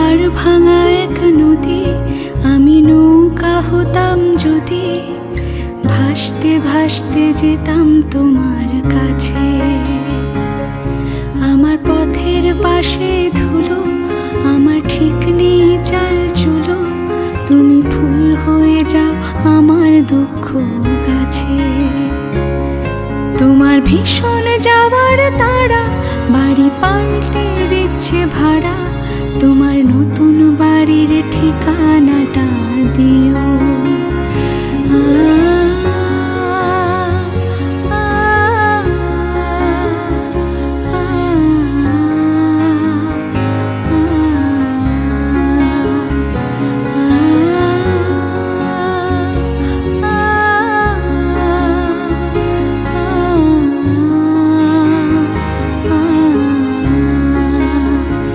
হাড় ভাঙা এক নদী, আমি নৌকা হতাম যদি, ভাসতে ভাসতে যেতাম তোমার কাছে। আমার পথের পাশে ধুলো, আমার ঠিক নেই চাল চুলো, তুমি ফুল হয়ে যাও আমার দুঃখ গাছে। তোমার ভীষণ যাওয়ার তাড়া বাড়ি পাল্টে দিচ্ছে ভাড়া, তোমার নতুন বাড়ির ঠিকানাটা দিও।